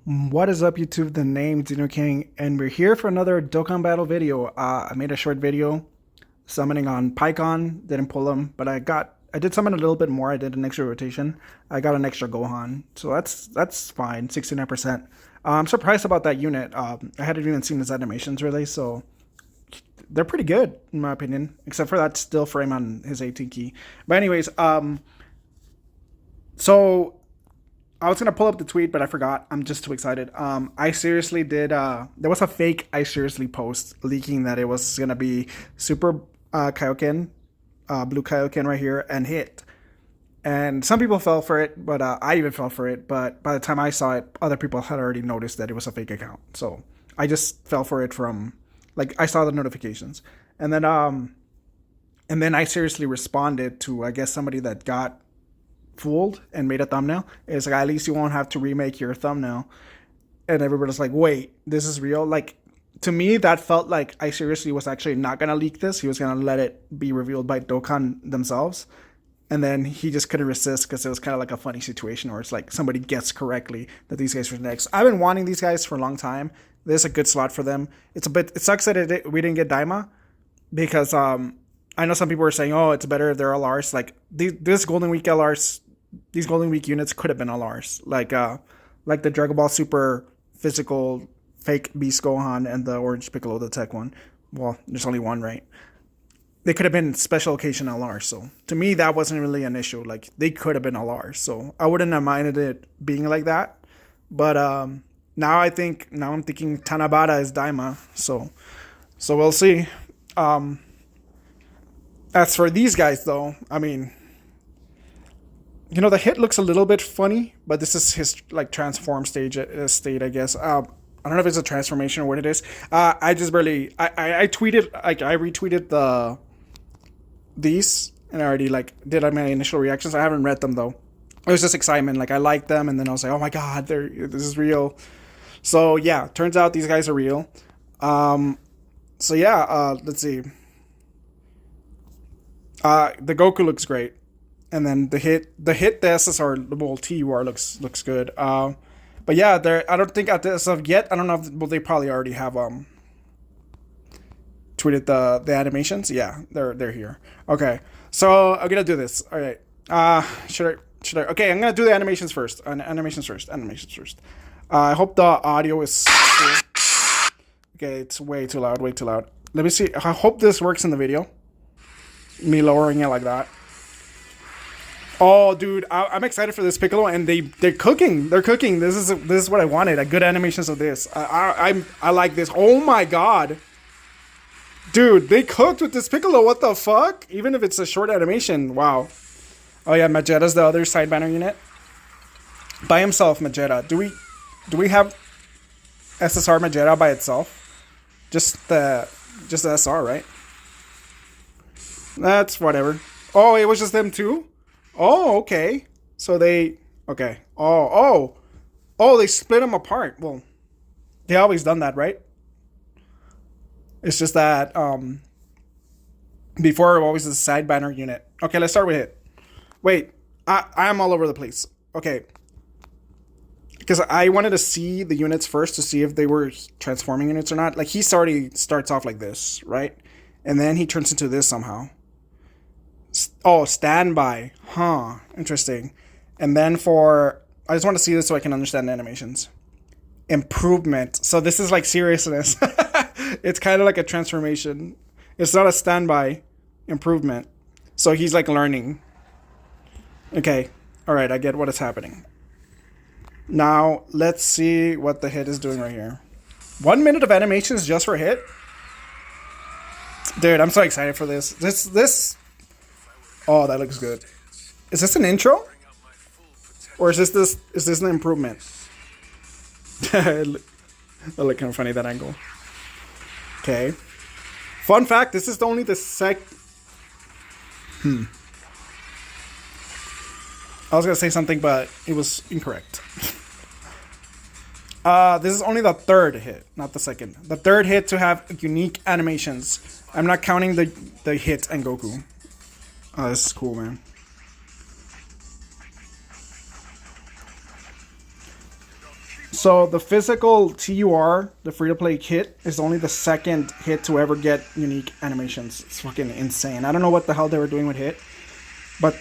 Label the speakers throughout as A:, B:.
A: What is up, YouTube? The name's Dino King, and we're here for another Dokkan battle video. I made a short video summoning on PyCon, didn't pull him, but I did summon a little bit more. I did an extra rotation. I got an extra Gohan, so that's fine. 69%. I'm surprised about that unit. I hadn't even seen his animations really, so they're pretty good in my opinion, except for that still frame on his 18 key. But anyways, so I was gonna pull up the tweet, but I forgot. I'm just too excited. I seriously did. There was a fake I seriously post leaking that it was gonna be Super Kaioken, Blue Kaioken right here, and hit. And some people fell for it, but I even fell for it. But by the time I saw it, other people had already noticed that it was a fake account. So I just fell for it from, like, I saw the notifications, and then I seriously responded to, I guess, somebody that got fooled and made a thumbnail. It's like, at least you won't have to remake your thumbnail. And everybody's like, wait, this is real? Like, to me, that felt like I seriously was actually not going to leak this. He was going to let it be revealed by Dokkan themselves. And then he just couldn't resist because it was kind of like a funny situation where it's like somebody guessed correctly that these guys were next. I've been wanting these guys for a long time. This is a good slot for them. It sucks that we didn't get Daima because I know some people were saying, oh, it's better if they're LRs. Like this Golden Week LRs, these Golden Week units could have been LRs. Like the Dragon Ball Super physical fake Beast Gohan and the Orange Piccolo, the tech one. Well, there's only one, right? They could have been special occasion LRs. So to me, that wasn't really an issue. Like they could have been LRs. So I wouldn't have minded it being like that. But now I'm thinking Tanabata is Daima. So we'll see. As for these guys, though, I mean, the hit looks a little bit funny, but this is his like transform state, I guess. I don't know if it's a transformation or what it is. I just barely. I tweeted, like, I retweeted these, and I already like did my initial reactions. I haven't read them though. It was just excitement. Like I liked them, and then I was like, oh my god, this is real. So yeah, turns out these guys are real. So yeah, let's see. The Goku looks great, and then the SSR, the whole TUR looks good. But yeah, I don't think as of yet. I don't know if they probably already have tweeted the animations. Yeah, they're here. Okay, so I'm gonna do this. All right. Should I? Okay, I'm gonna do the animations first. Animations first. I hope the audio is cool. Okay, it's way too loud. Way too loud. Let me see. I hope this works in the video. Me lowering it like that. Oh, dude, I'm excited for this Piccolo, and they're cooking. They're cooking. This is what I wanted. A good animations of this. I like this. Oh my god, dude, they cooked with this Piccolo. What the fuck? Even if it's a short animation, wow. Oh yeah, Magetta's the other side banner unit. By himself, Magetta. Do we have SSR Magetta by itself? Just the SR, right? That's whatever. Oh, it was just them two? Oh, okay. So okay. Oh, they split them apart. Well, they always done that, right? It's just that before it always was a side banner unit. Okay, let's start with it. Wait, I am all over the place. Okay. Because I wanted to see the units first to see if they were transforming units or not. Like, he already starts off like this, right? And then he turns into this somehow. Oh, standby. Huh. Interesting. And then I just want to see this so I can understand the animations. Improvement. So this is like seriousness. It's kind of like a transformation. It's not a standby. Improvement. So he's like learning. Okay. All right. I get what is happening. Now, let's see what the hit is doing right here. 1 minute of animations just for hit? Dude, I'm so excited for this. This... Oh, that looks good. Is this an intro? Or is this an improvement? That look kind of funny, that angle. Okay. Fun fact, this is only the I was gonna say something, but it was incorrect. This is only the third hit, not the second. The third hit to have unique animations. I'm not counting the hit and Goku. Oh, this is cool, man. So the physical TUR, the free to play hit, is only the second hit to ever get unique animations. It's fucking insane. I don't know what the hell they were doing with hit, but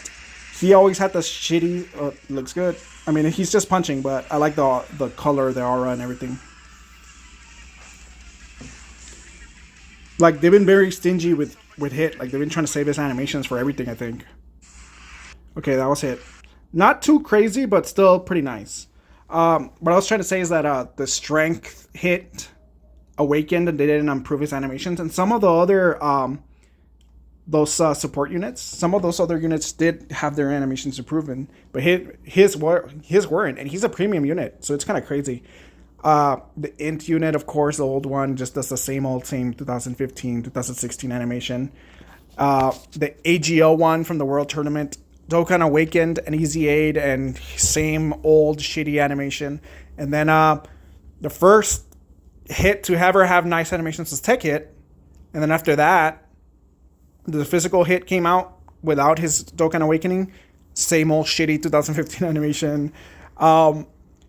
A: he always had the shitty. Looks good. I mean, he's just punching, but I like the color, the aura, and everything. Like they've been very stingy with hit. Like they've been trying to save his animations for everything. I think. Okay, that was hit. Not too crazy, but still pretty nice. What I was trying to say is that the strength hit awakened and they didn't improve his animations, and some of the other those support units, some of those other units did have their animations improving, but his weren't, and he's a premium unit, so it's kind of crazy. The int unit, of course, the old one, just does the same 2015 2016 animation. The AGO one from the World Tournament, Dokkan Awakened and Easy Aid, and same old shitty animation. And then the first hit to ever have nice animations was Tech Hit, and then after that, the physical hit came out without his Dokkan Awakening, same old shitty 2015 animation. And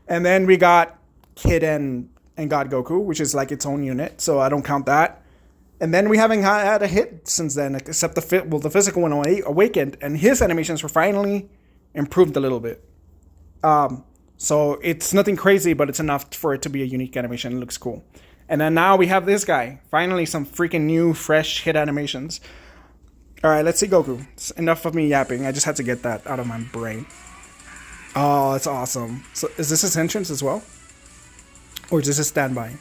A: then we got Kid and God Goku, which is like its own unit, so I don't count that. And then we haven't had a hit since then, except the physical one awakened, and his animations were finally improved a little bit. So it's nothing crazy, but it's enough for it to be a unique animation. It looks cool. And then now we have this guy. Finally, some freaking new, fresh hit animations. All right, let's see Goku. It's enough of me yapping. I just had to get that out of my brain. Oh, that's awesome. So is this his entrance as well? Or is this his standby?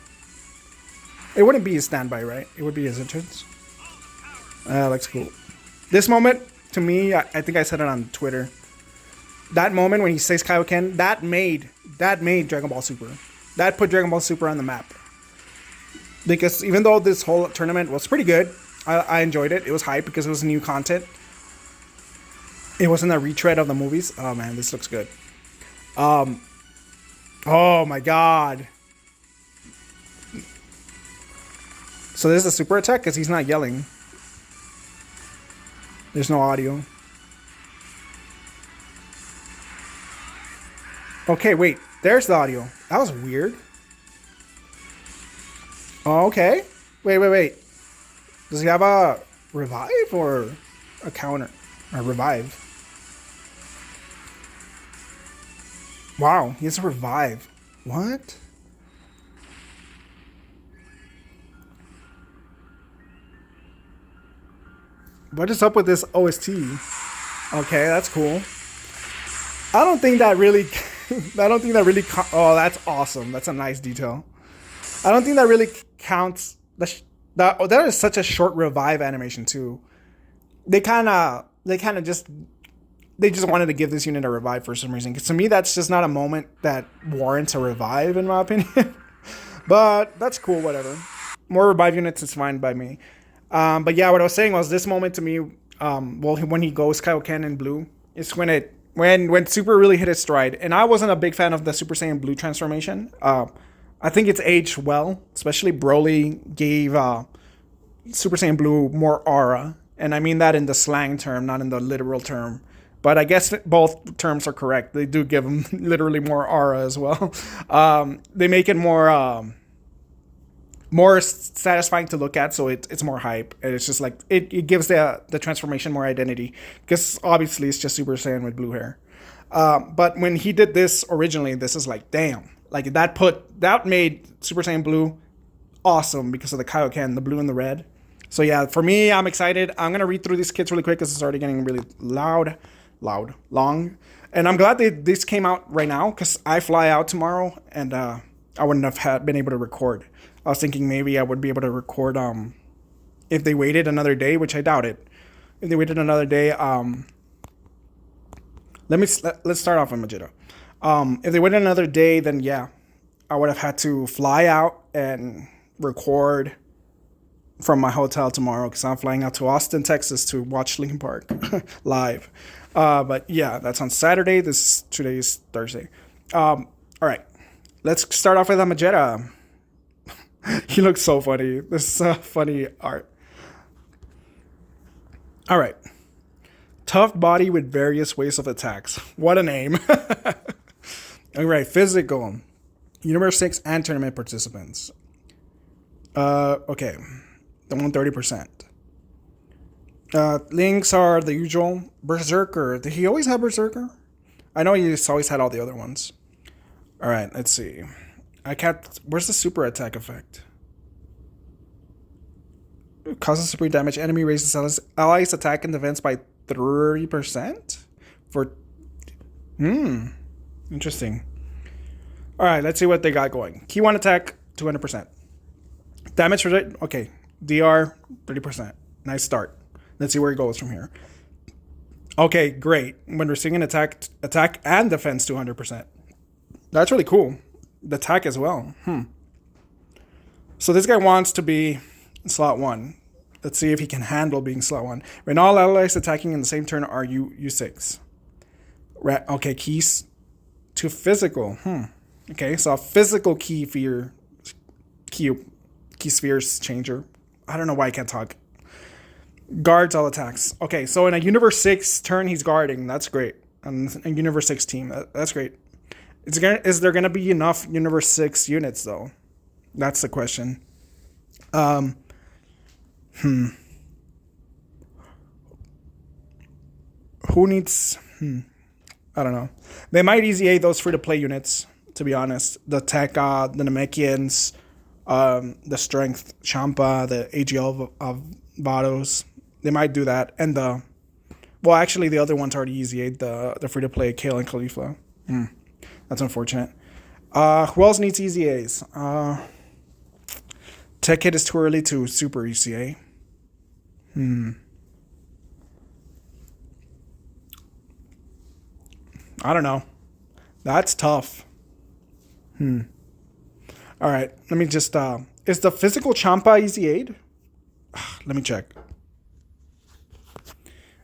A: It wouldn't be his standby, right? It would be his entrance. Looks cool. This moment, to me, I think I said it on Twitter. That moment when he says Kaioken, that made Dragon Ball Super. That put Dragon Ball Super on the map. Because even though this whole tournament was pretty good, I enjoyed it. It was hype because it was new content. It wasn't a retread of the movies. Oh man, this looks good. Oh my god. So there's the super attack because he's not yelling. There's no audio. Okay, wait. There's the audio. That was weird. Oh, okay. Wait. Does he have a revive or a counter? A revive. Wow, he has a revive. What? What is up with this OST? Okay, that's cool. I don't think that really. Oh, that's awesome. That's a nice detail. I don't think that really counts. That is such a short revive animation too. They just wanted to give this unit a revive for some reason. Because to me, that's just not a moment that warrants a revive, in my opinion. But that's cool. Whatever. More revive units is fine by me. But yeah, what I was saying was this moment to me, when he goes Kaioken in blue, is when Super really hit its stride. And I wasn't a big fan of the Super Saiyan Blue transformation. I think it's aged well, especially Broly gave Super Saiyan Blue more aura. And I mean that in the slang term, not in the literal term. But I guess both terms are correct. They do give him literally more aura as well. They make it more satisfying to look at, so it's more hype. And it's just like it gives the transformation more identity, because obviously it's just Super Saiyan with blue hair. But when he did this originally, this is like, damn, like that made Super Saiyan Blue awesome because of the Kaioken, the blue and the red. So yeah, for me, I'm excited. I'm gonna read through these kits really quick because it's already getting really long. And I'm glad this came out right now because I fly out tomorrow, and I wouldn't have been able to record. I was thinking maybe I would be able to record if they waited another day, which I doubt it. If they waited another day, let's start off with Vegeta. If they waited another day, then yeah, I would have had to fly out and record from my hotel tomorrow because I'm flying out to Austin, Texas to watch Linkin Park live. But yeah, that's on Saturday. Today is Thursday. All right, let's start off with Vegeta. He looks so funny. This is funny art. All right. Tough body with various ways of attacks. What a name. All right. Physical. Universe 6 and tournament participants. Okay. The 130%. Links are the usual. Berserker. Did he always have Berserker? I know he's always had all the other ones. Alright, let's see. I can't... Where's the super attack effect? Causes super damage. Enemy raises allies attack and defense by 30%? For... Interesting. Alright, let's see what they got going. Key 1 attack, 200%. Damage for... Okay. DR, 30%. Nice start. Let's see where it goes from here. Okay, great. When receiving an attack and defense, 200%. That's really cool. The attack as well. So this guy wants to be slot 1. Let's see if he can handle being slot 1. When all allies attacking in the same turn are U6. Okay, keys to physical. Okay, so a physical key spheres changer. I don't know why I can't talk. Guards all attacks. Okay, so in a Universe 6 turn, he's guarding. That's great. And a Universe 6 team. That's great. Is there going to be enough Universe 6 units, though? That's the question. Who needs... I don't know. They might easy A those free-to-play units, to be honest. The Tech, the Namekians, the Strength, Champa, the AGL of Vados. They might do that. And the... Well, actually, the other one's already easy A, the free-to-play Kale and Khalifa. That's unfortunate. Who else needs easy A's? Tech Hit is too early to super ECA. I don't know. That's tough. Alright, let me just... is the physical Champa easy aid? Let me check.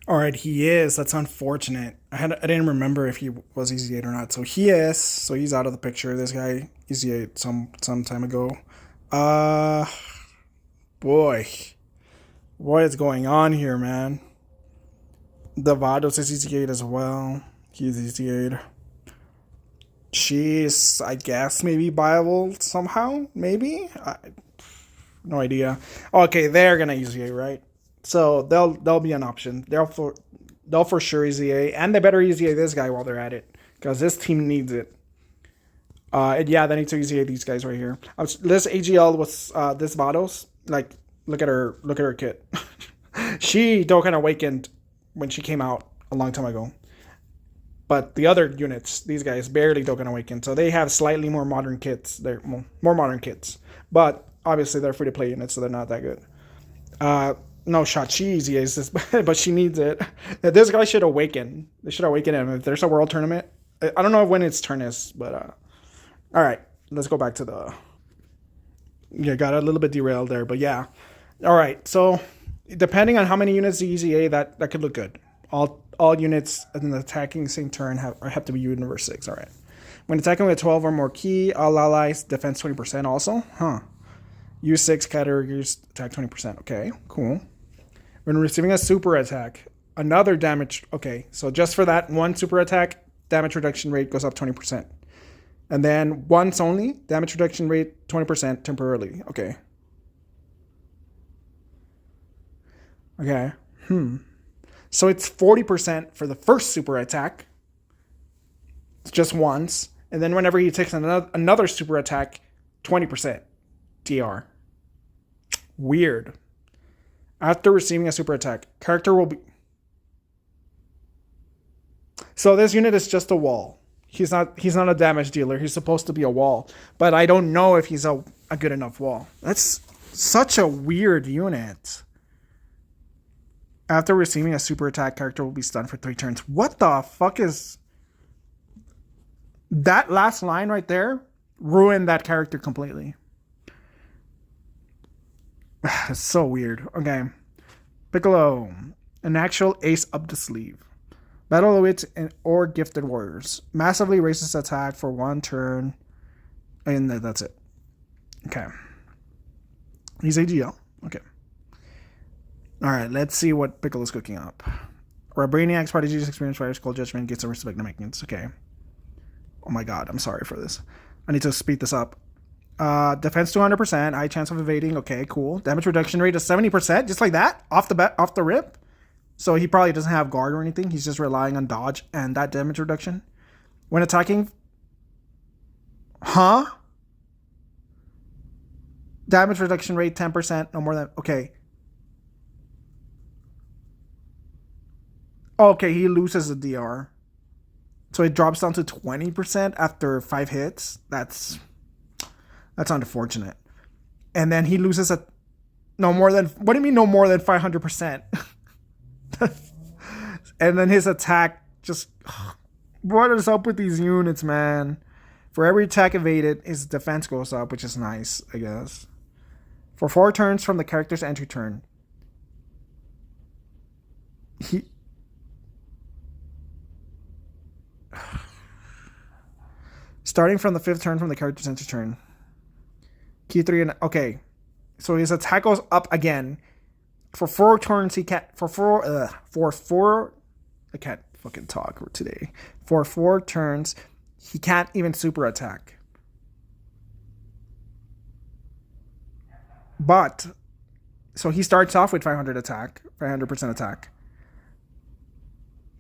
A: Alright, he is. That's unfortunate. I didn't remember if he was easy aid or not. So he is. So he's out of the picture. This guy easy aid some time ago. Boy. What is going on here, man? The Vados is easy aid as well. He's easy aid. She's, I guess, maybe viable somehow. Maybe. No idea. Okay, they're gonna easy aid, right? So they'll be an option. They'll for sure easy A, and they better easy A this guy while they're at it, because this team needs it. And yeah, they need to easy A these guys right here. This AGL was this Vados. Like, look at her kit. She Dokkan awakened when she came out a long time ago. But the other units, these guys barely Dokkan awakened, so they have slightly more modern kits. They're more modern kits, but obviously they're free to play units, so they're not that good. No shot. She easy is this, but she needs it. This guy should awaken. They should awaken him. If there's a world tournament, I don't know when its turn is, but all right. Let's go back to the. Yeah, got a little bit derailed there, but yeah. All right. So depending on how many units the easy A, that could look good. All units in the attacking same turn have to be Universe 6. All right. When attacking with 12 or more key, all allies defense 20% also. U6 categories attack 20%. Okay, cool. When receiving a super attack, another damage. Okay, so just for that one super attack, damage reduction rate goes up 20%. And then once only, damage reduction rate 20% temporarily. Okay. Okay. So it's 40% for the first super attack. It's just once. And then whenever he takes another super attack, 20% DR. Weird. After receiving a super attack, character will be... So this unit is just a wall. He's not a damage dealer. He's supposed to be a wall. But I don't know if he's a good enough wall. That's such a weird unit. After receiving a super attack, character will be stunned for 3 turns. What the fuck is... That last line right there ruined that character completely. It's so weird. Okay. Piccolo. An actual ace up the sleeve. Battle Wits or Gifted Warriors. Massively raises attack for 1 turn. And that's it. Okay. He's AGL. Okay. Alright, let's see what Piccolo's cooking up. Or a Brainiac's Prodigy's Experience Fighters Cold Judgment gets a respect to maintenance. Okay. Oh my god, I'm sorry for this. I need to speed this up. Defense 200%, high chance of evading. Okay, cool. Damage reduction rate is 70%, just like that, off the rip. So he probably doesn't have guard or anything. He's just relying on dodge and that damage reduction. When attacking, damage reduction rate 10%, no more than, okay. Okay, he loses the DR. So it drops down to 20% after 5 hits. That's unfortunate. And then he loses no more than, what do you mean no more than 500%? And then his attack just, what is up with these units, man? For every attack evaded, his defense goes up, which is nice, I guess. For 4 turns from the character's entry turn, starting from the 5th turn from the character's entry turn. Key 3 and okay. So his attack goes up again. For 4 turns he can't for 4 I can't fucking talk today. For 4 turns he can't even super attack. But so he starts off with 500% attack.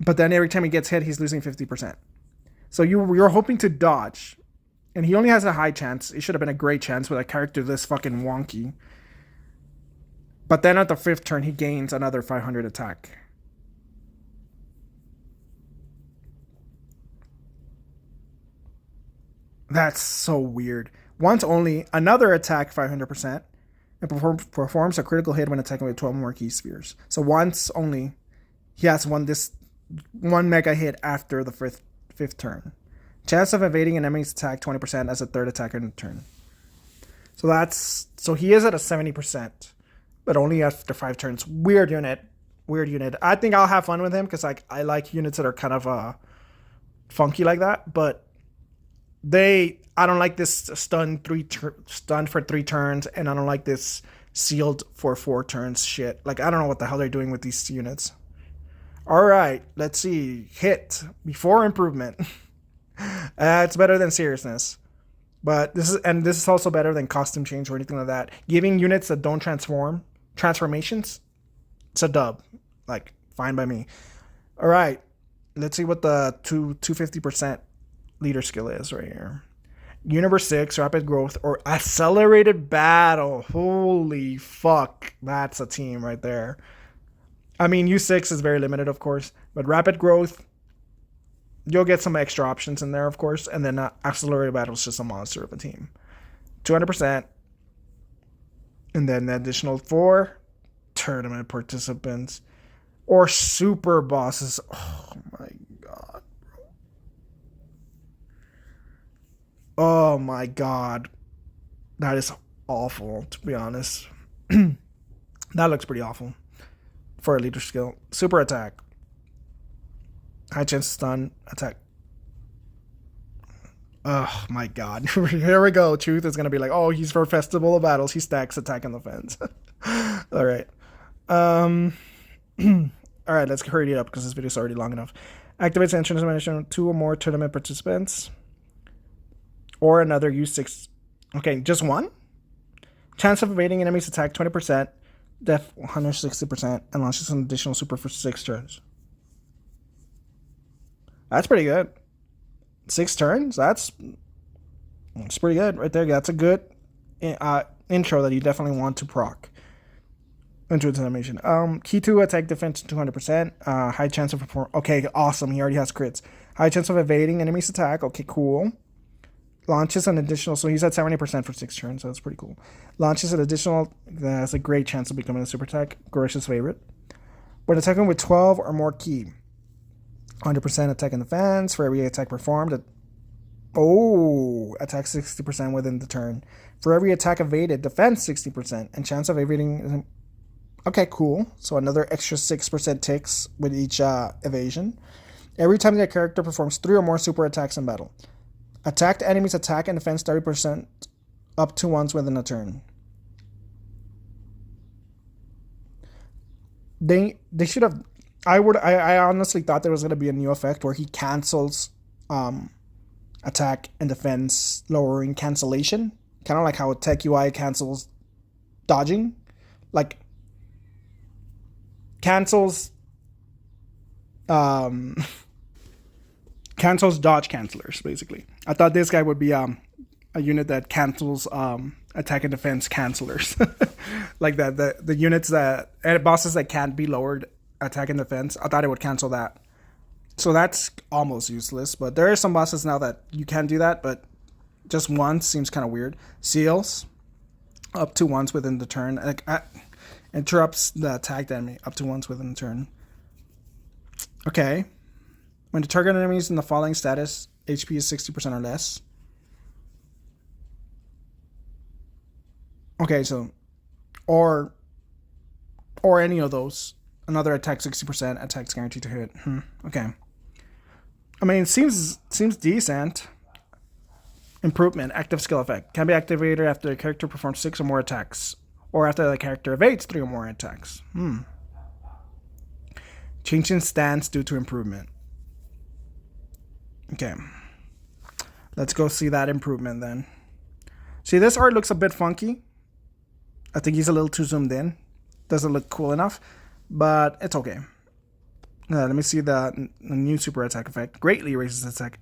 A: But then every time he gets hit, he's losing 50%. So you're hoping to dodge. And he only has a high chance. It should have been a great chance with a character this fucking wonky. But then at the 5th turn, he gains another 500 attack. That's so weird. Once only, another attack 500%. And performs a critical hit when attacking with 12 more key spheres. So once only, he has one mega hit after the 5th turn. Chance of evading an enemy's attack 20% as a 3rd attacker in the turn. So he is at a 70%, but only after 5 turns. Weird unit. I think I'll have fun with him because I like units that are kind of funky like that. But I don't like this stunned for 3 turns, and I don't like this sealed for 4 turns shit. Like, I don't know what the hell they're doing with these units. All right, let's see. Hit before improvement. It's better than seriousness, but this is also better than costume change or anything like that. Giving units that don't transformations, it's a dub. Like, fine by me. All right, let's see what the 250% leader skill is right here. Universe 6, rapid growth or accelerated battle. Holy fuck, that's a team right there. I mean, U6 is very limited, of course, but rapid growth, you'll get some extra options in there, of course, and then accelerated battle is just a monster of a team. 200%, and then the additional 4 tournament participants or super bosses. Oh my god. Oh my god. That is awful, to be honest. That looks pretty awful for a leader skill. Super attack. High chance to stun. Attack. Oh my god. Here we go. Truth is going to be like, oh, he's for Festival of Battles. He stacks attack and defense. All right. All right, let's hurry it up because this video is already long enough. Activates entrance animation 2 or more tournament participants. Or another U6. Okay, just 1? Chance of evading enemy's attack 20%. Def 160%. And launches an additional super for 6 turns. That's pretty good. 6 turns? That's pretty good right there. That's a good intro that you definitely want to proc. Into its animation. Key 2, attack defense 200%. High chance of perform. Okay, awesome. He already has crits. High chance of evading enemy's attack. Okay, cool. Launches an additional. So he's at 70% for 6 turns. So that's pretty cool. Launches an additional. That's a great chance of becoming a super attack. Gorish's favorite. When attacking with 12 or more key. 100% attack and defense for every attack performed. Attack 60% within the turn. For every attack evaded, defense 60%. And chance of evading. Okay, cool. So another extra 6% ticks with each evasion. Every time the character performs 3 or more super attacks in battle. Attacked enemies attack and defense 30% up to once within a turn. They should have. I honestly thought there was going to be a new effect where he cancels attack and defense lowering cancellation. Kind of like how Tech UI cancels dodging. Like, cancels um cancels dodge cancelers, basically. I thought this guy would be a unit that cancels attack and defense cancelers. Like that, the units that bosses that can't be lowered attack and defense, I thought it would cancel that. So that's almost useless, but there are some bosses now that you can do that, but just once seems kind of weird. Seals up to once within the turn. Like, interrupts the attacked enemy up to once within the turn. Okay. When the target enemy is in the following status, HP is 60% or less. Okay, so or any of those. Another attack 60%, attacks guaranteed to hit. Okay. I mean, it seems decent. Improvement, active skill effect. Can be activated after the character performs 6 or more attacks. Or after the character evades 3 or more attacks. Change in stance due to improvement. Okay. Let's go see that improvement then. See, this art looks a bit funky. I think he's a little too zoomed in. Doesn't look cool enough. But it's okay. Let me see the new super attack effect. Greatly raises attack.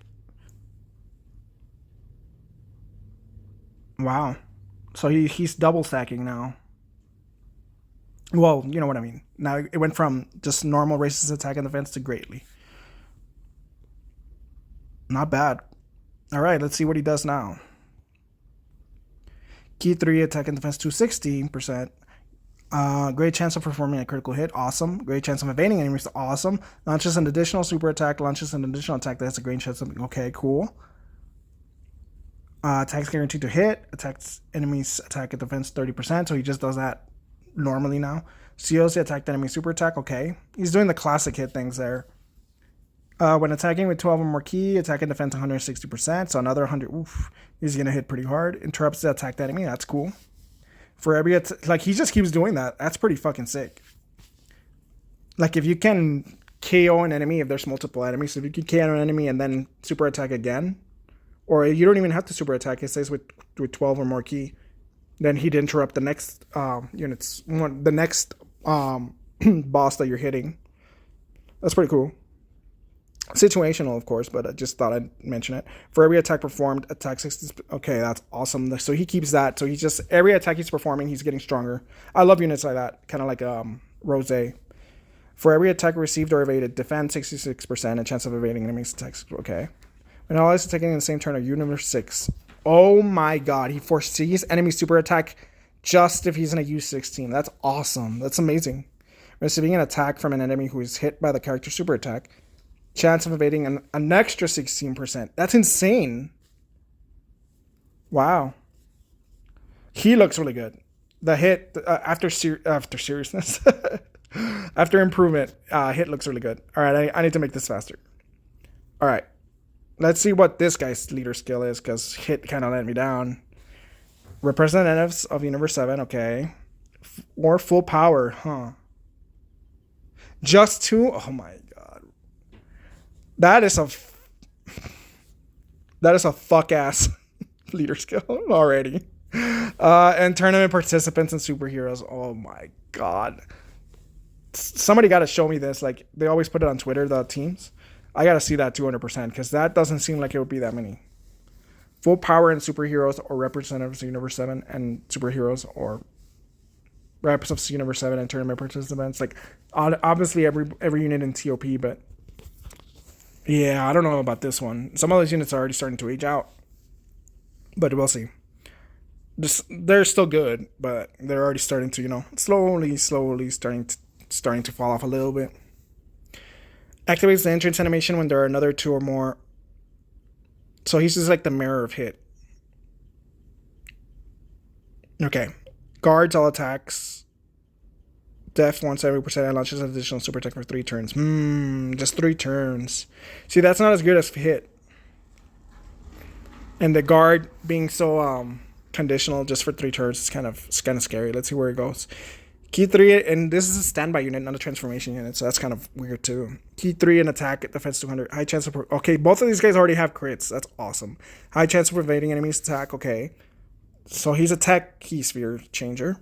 A: Wow. So he's double stacking now. Well, you know what I mean. Now it went from just normal raises attack and defense to greatly. Not bad. Alright, let's see what he does now. Key 3, attack and defense 260%. Great chance of performing a critical hit. Awesome. Great chance of evading enemies. Awesome. Launches an additional super attack. Launches an additional attack that has a great chance of... Okay, cool. Attacks guaranteed to hit. Attacks enemies attack and defense 30%. So he just does that normally now. Seals the attacked enemy super attack. Okay. He's doing the classic hit things there. When attacking with 12 or more key, attack and defense 160%. So another 100. Oof. He's going to hit pretty hard. Interrupts the attacked enemy. That's cool. For every like, he just keeps doing that. That's pretty fucking sick. Like, if you can KO an enemy, if there's multiple enemies, so if you can KO an enemy and then super attack again, or you don't even have to super attack, it says with 12 or more key, then he'd interrupt the next units, the next boss that you're hitting. That's pretty cool. Situational, of course, but I just thought I'd mention it. For every attack performed, attack 60. Okay, that's awesome. So he keeps that. So he just, every attack he's performing, he's getting stronger. I love units like that, kind of like Rose. For every attack received or evaded, defend 66%, a chance of evading enemies' attacks. Okay. When allies attacking in the same turn are unit 6. Oh my god, he foresees enemy super attack just if he's in a U16. That's awesome. That's amazing. Receiving an attack from an enemy who is hit by the character super attack. Chance of evading an extra 16%. That's insane. Wow. He looks really good. The hit, after seriousness, after improvement, hit looks really good. All right, I need to make this faster. All right. Let's see what this guy's leader skill is, because hit kind of let me down. Representatives of Universe 7, okay. Or full power, huh. Just 2? Oh my god. That is a fuck ass leader skill already. And tournament participants and superheroes. Oh my god. Somebody got to show me this. Like, they always put it on Twitter, the teams. I got to see that 200%, because that doesn't seem like it would be that many. Full power and superheroes or representatives of Universe 7 and superheroes or representatives of Universe 7 and tournament participants. Like, obviously every unit in TOP, but yeah, I don't know about this one. Some of those units are already starting to age out, but we'll see. They're still good, but they're already starting to, slowly starting to fall off a little bit. Activates the entrance animation when there are another 2 or more. So he's just like the mirror of hit. Okay. Guards all attacks. Def 170% and launches an additional super attack for 3 turns. Just 3 turns. See, that's not as good as hit. And the guard being so conditional just for 3 turns is kind of scary. Let's see where it goes. Key 3, and this is a standby unit, not a transformation unit, so that's kind of weird too. Key 3 and attack, defense 200. High chance of. Okay, both of these guys already have crits. That's awesome. High chance of evading enemies' attack. Okay. So he's a tech key sphere changer.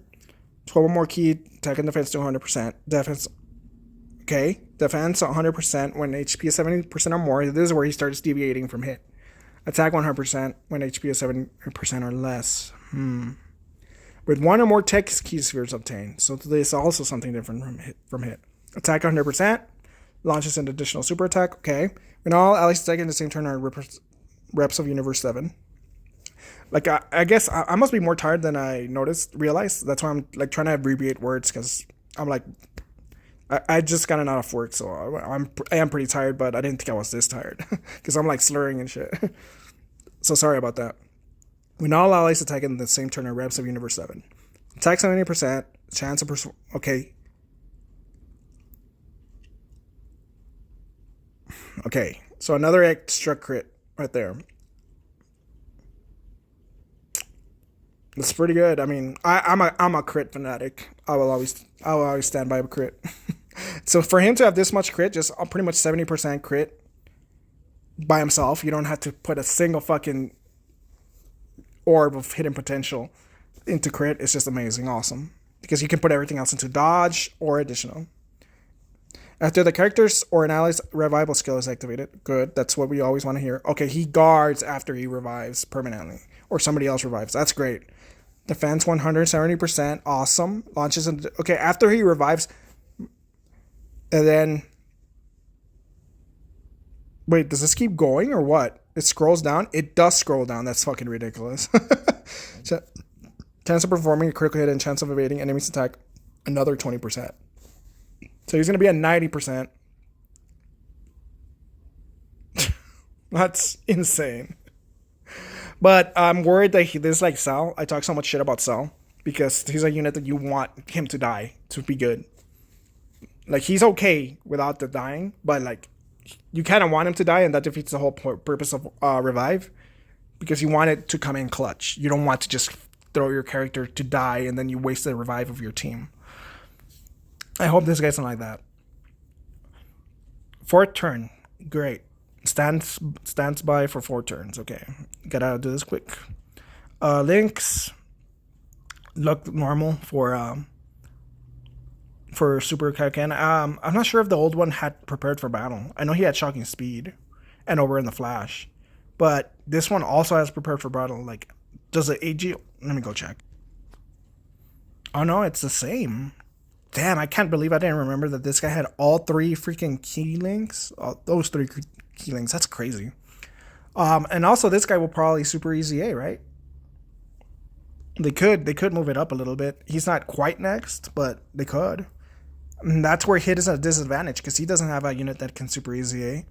A: 12 more key, attack and defense to 100%. Defense. Okay. Defense 100% when HP is 70% or more. This is where he starts deviating from hit. Attack 100% when HP is 70% or less. With one or more tech key spheres obtained. So this is also something different from hit. Attack 100%. Launches an additional super attack. Okay. When all allies attack in the same turn are reps of Universe 7. Like, I guess I must be more tired than I realized. That's why I'm like trying to abbreviate words, because I'm like, I just gotten out of work, so I am pretty tired, but I didn't think I was this tired because I'm like slurring and shit. So sorry about that. When all allies attack in the same turn are reps of Universe 7. Attack 70%, chance of okay. Okay, so another extra crit right there. That's pretty good. I mean, I'm a crit fanatic. I will always stand by a crit. So for him to have this much crit, just pretty much 70% crit by himself, you don't have to put a single fucking orb of hidden potential into crit. It's just amazing, awesome, because you can put everything else into dodge or additional. After the character's or an ally's revival skill is activated, good. That's what we always want to hear. Okay, he guards after he revives permanently, or somebody else revives. That's great. Defense 170%, awesome. Launches into, okay, after he revives, and then wait, does this keep going or what? It scrolls down. It does scroll down. That's fucking ridiculous. Chance of performing a critical hit and chance of evading enemy's attack, another 20%. So he's gonna be at 90%. That's insane. But I'm worried that this is like Cell. I talk so much shit about Cell because he's a unit that you want him to die to be good. Like, he's okay without the dying, but like, you kind of want him to die, and that defeats the whole purpose of revive, because you want it to come in clutch. You don't want to just throw your character to die and then you waste the revive of your team. I hope this guy's not like that. Fourth turn, great. Stands by for 4 turns. Okay, gotta do this quick. Links look normal for Super KAIOKEN. I'm not sure if the old one had prepared for battle. I know he had shocking speed and over in the flash, but this one also has prepared for battle. Like, does the AG? Let me go check. Oh no, it's the same. Damn, I can't believe I didn't remember that this guy had all 3 freaking key links. Those 3 key links. That's crazy. And also this guy will probably super easy A, right? They could move it up a little bit. He's not quite next, but they could. And that's where hit is a disadvantage, because he doesn't have a unit that can super easy A.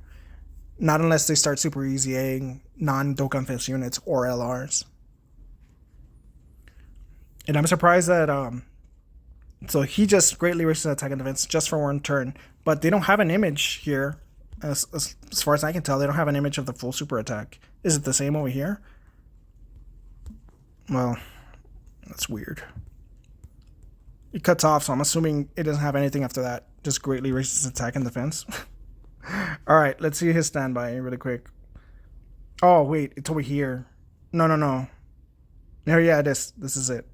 A: Not unless they start super easy A non-Dokkanfest units or LRs. And I'm surprised that so he just greatly raises attack and defense just for 1 turn. But they don't have an image here. As far as I can tell, they don't have an image of the full super attack. Is it the same over here? Well, that's weird. It cuts off, so I'm assuming it doesn't have anything after that. Just greatly raises attack and defense. Alright, let's see his standby really quick. Oh, wait, it's over here. No. Yeah, this is it.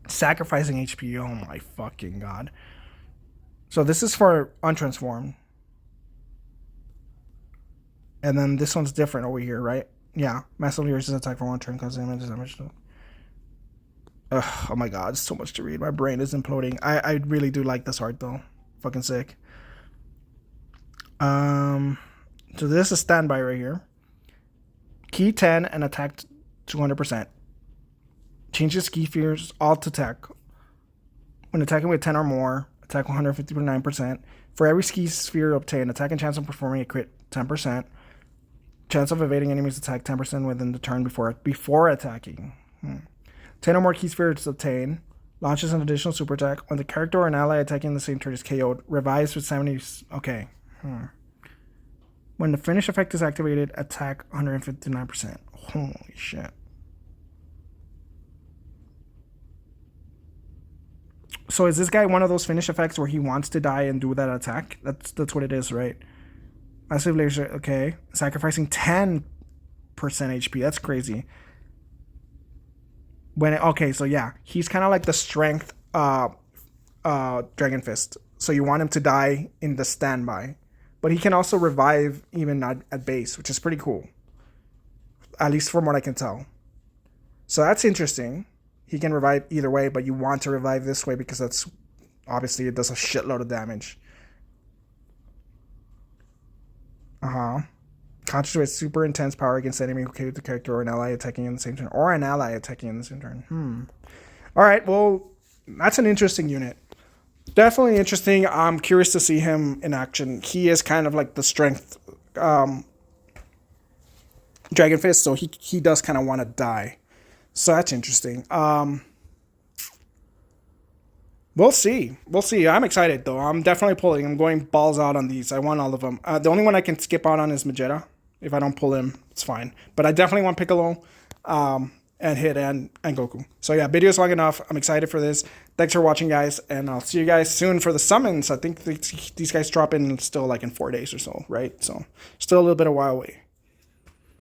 A: Sacrificing HP. Oh my fucking god. So this is for untransformed. And then this one's different over here, right? Yeah. Massively raises attack for 1 turn, causes damage. Oh my god, it's so much to read. My brain is imploding. I really do like this art though. Fucking sick. So this is standby right here. Key 10 and attack 200%. Changes key spheres all to attack. When attacking with 10 or more, attack 159%. For every ski sphere obtained, attack and chance of performing a crit 10%. Chance of evading enemies attack 10% within the turn before attacking. 10 or more key spheres obtained. Launches an additional super attack. When the character or an ally attacking the same turn is KO'd, revives with 70. Okay. When the finish effect is activated, attack 159%. Holy shit. So is this guy one of those finish effects where he wants to die and do that attack? That's what it is, right? Massive laser. Okay, sacrificing 10% HP. That's crazy. Okay, so yeah, he's kind of like the strength Dragon Fist. So you want him to die in the standby, but he can also revive even at base, which is pretty cool. At least from what I can tell. So that's interesting. He can revive either way, but you want to revive this way because that's obviously it does a shitload of damage. Concentrate super intense power against enemy who carry the character or an ally attacking in the same turn. Or an ally attacking in the same turn. Alright, well, that's an interesting unit. Definitely interesting. I'm curious to see him in action. He is kind of like the strength Dragon Fist, so he does kind of want to die. So that's interesting. We'll see. We'll see. I'm excited, though. I'm definitely pulling. I'm going balls out on these. I want all of them. The only one I can skip out on is Vegeta. If I don't pull him, it's fine. But I definitely want Piccolo and Hit and Goku. So yeah, video's long enough. I'm excited for this. Thanks for watching, guys. And I'll see you guys soon for the summons. I think these guys drop in still like in 4 days or so, right? So still a little bit of a while away.